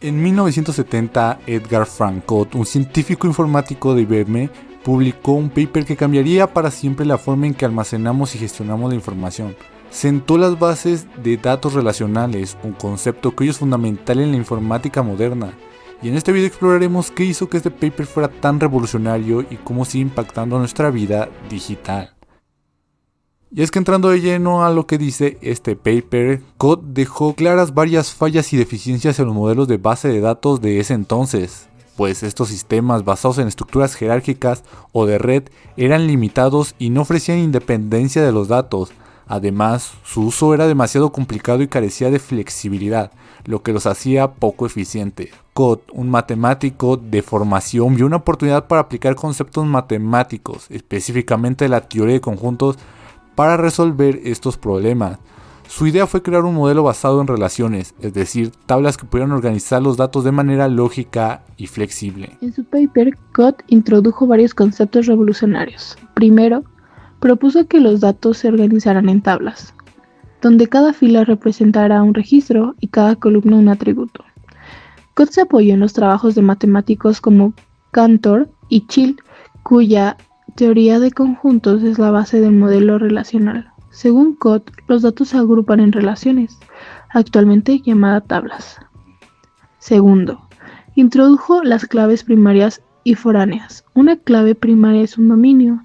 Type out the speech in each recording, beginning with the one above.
En 1970, Edgar Frank Codd, un científico informático de IBM, publicó un paper que cambiaría para siempre la forma en que almacenamos y gestionamos la información. Sentó las bases de datos relacionales, un concepto que hoy es fundamental en la informática moderna. Y en este video exploraremos qué hizo que este paper fuera tan revolucionario y cómo sigue impactando nuestra vida digital. Y es que entrando de lleno a lo que dice este paper, Codd dejó claras varias fallas y deficiencias en los modelos de base de datos de ese entonces, pues estos sistemas basados en estructuras jerárquicas o de red eran limitados y no ofrecían independencia de los datos. Además, su uso era demasiado complicado y carecía de flexibilidad, lo que los hacía poco eficientes. Codd, un matemático de formación, vio una oportunidad para aplicar conceptos matemáticos, específicamente la teoría de conjuntos, para resolver estos problemas. Su idea fue crear un modelo basado en relaciones, es decir, tablas que pudieran organizar los datos de manera lógica y flexible. En su paper, Codd introdujo varios conceptos revolucionarios. Primero, propuso que los datos se organizaran en tablas, donde cada fila representara un registro y cada columna un atributo. Codd se apoyó en los trabajos de matemáticos como Cantor y Schild, cuya teoría de conjuntos es la base del modelo relacional. Según Codd, los datos se agrupan en relaciones, actualmente llamadas tablas. Segundo, introdujo las claves primarias y foráneas. Una clave primaria es un dominio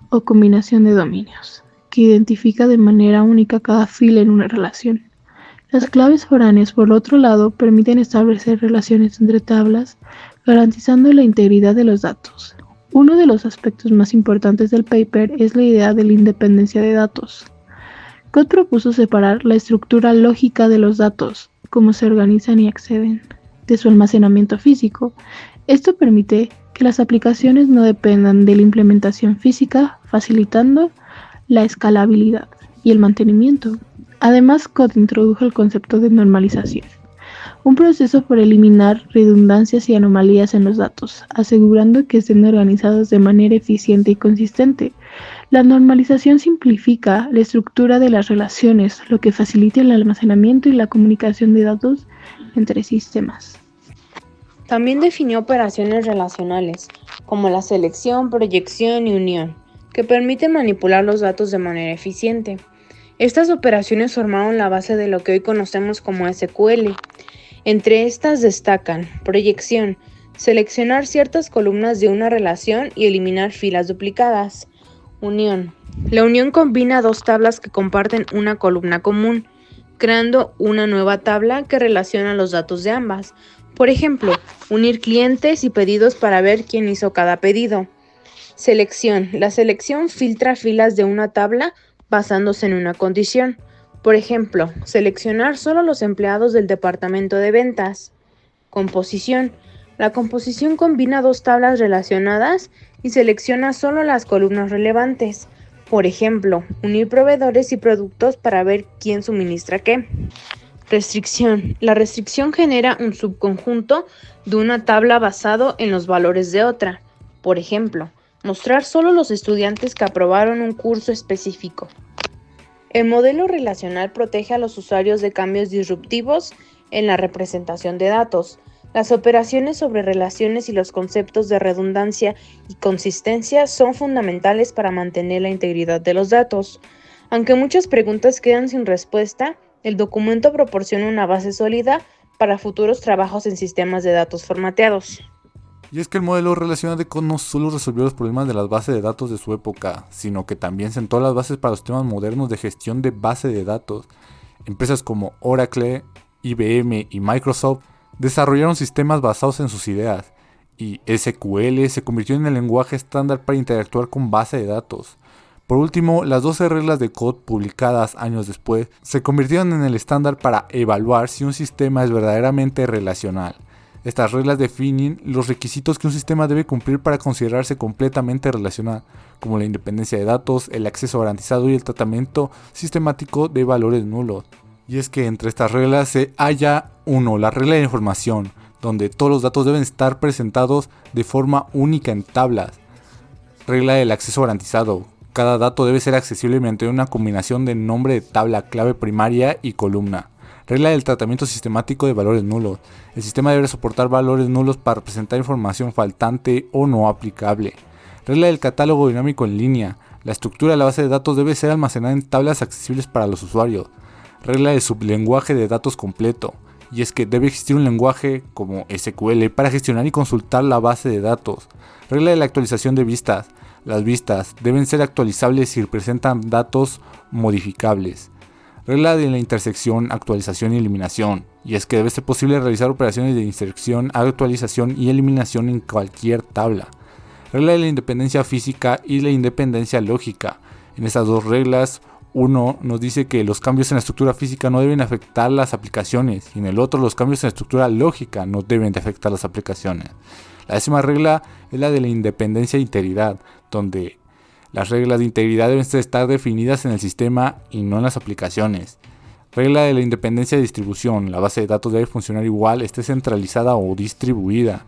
o combinación de dominios, que identifica de manera única cada fila en una relación. Las claves foráneas, por otro lado, permiten establecer relaciones entre tablas, garantizando la integridad de los datos. Uno de los aspectos más importantes del paper es la idea de la independencia de datos. Codd propuso separar la estructura lógica de los datos, cómo se organizan y acceden, de su almacenamiento físico. Esto permite que las aplicaciones no dependan de la implementación física, facilitando la escalabilidad y el mantenimiento. Además, Codd introdujo el concepto de normalización, un proceso para eliminar redundancias y anomalías en los datos, asegurando que estén organizados de manera eficiente y consistente. La normalización simplifica la estructura de las relaciones, lo que facilita el almacenamiento y la comunicación de datos entre sistemas. También definió operaciones relacionales, como la selección, proyección y unión, que permiten manipular los datos de manera eficiente. Estas operaciones formaron la base de lo que hoy conocemos como SQL. Entre estas destacan proyección, seleccionar ciertas columnas de una relación y eliminar filas duplicadas. Unión. La unión combina dos tablas que comparten una columna común, creando una nueva tabla que relaciona los datos de ambas. Por ejemplo, unir clientes y pedidos para ver quién hizo cada pedido. Selección. La selección filtra filas de una tabla basándose en una condición. Por ejemplo, seleccionar solo los empleados del departamento de ventas. Composición. La composición combina dos tablas relacionadas y selecciona solo las columnas relevantes. Por ejemplo, unir proveedores y productos para ver quién suministra qué. Restricción. La restricción genera un subconjunto de una tabla basado en los valores de otra. Por ejemplo, mostrar solo los estudiantes que aprobaron un curso específico. El modelo relacional protege a los usuarios de cambios disruptivos en la representación de datos. Las operaciones sobre relaciones y los conceptos de redundancia y consistencia son fundamentales para mantener la integridad de los datos. Aunque muchas preguntas quedan sin respuesta, el documento proporciona una base sólida para futuros trabajos en sistemas de datos formateados. Y es que el modelo relacional de Codd no solo resolvió los problemas de las bases de datos de su época, sino que también sentó las bases para los sistemas modernos de gestión de base de datos. Empresas como Oracle, IBM y Microsoft desarrollaron sistemas basados en sus ideas, y SQL se convirtió en el lenguaje estándar para interactuar con base de datos. Por último, las 12 reglas de Codd publicadas años después se convirtieron en el estándar para evaluar si un sistema es verdaderamente relacional. Estas reglas definen los requisitos que un sistema debe cumplir para considerarse completamente relacional, como la independencia de datos, el acceso garantizado y el tratamiento sistemático de valores nulos. Y es que entre estas reglas se halla 1. La regla de información, donde todos los datos deben estar presentados de forma única en tablas. Regla del acceso garantizado. Cada dato debe ser accesible mediante una combinación de nombre de tabla, clave primaria y columna. Regla del tratamiento sistemático de valores nulos. El sistema debe soportar valores nulos para representar información faltante o no aplicable. Regla del catálogo dinámico en línea. La estructura de la base de datos debe ser almacenada en tablas accesibles para los usuarios. Regla del sublenguaje de datos completo. Y es que debe existir un lenguaje como SQL para gestionar y consultar la base de datos. Regla de la actualización de vistas. Las vistas deben ser actualizables si representan datos modificables. Regla de la intersección, actualización y eliminación. Y es que debe ser posible realizar operaciones de inserción, actualización y eliminación en cualquier tabla. Regla de la independencia física y la independencia lógica. En estas dos reglas, uno nos dice que los cambios en la estructura física no deben afectar las aplicaciones, y en el otro los cambios en la estructura lógica no deben de afectar las aplicaciones. La 10ª regla es la de la independencia e integridad, donde las reglas de integridad deben estar definidas en el sistema y no en las aplicaciones. Regla de la independencia de distribución. La base de datos debe funcionar igual, esté centralizada o distribuida.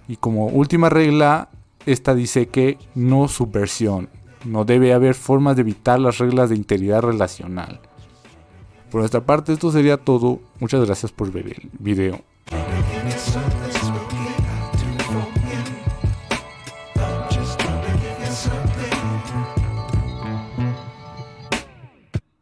Y como última regla, esta dice que no subversión. No debe haber formas de evitar las reglas de integridad relacional. Por nuestra parte, esto sería todo. Muchas gracias por ver el video.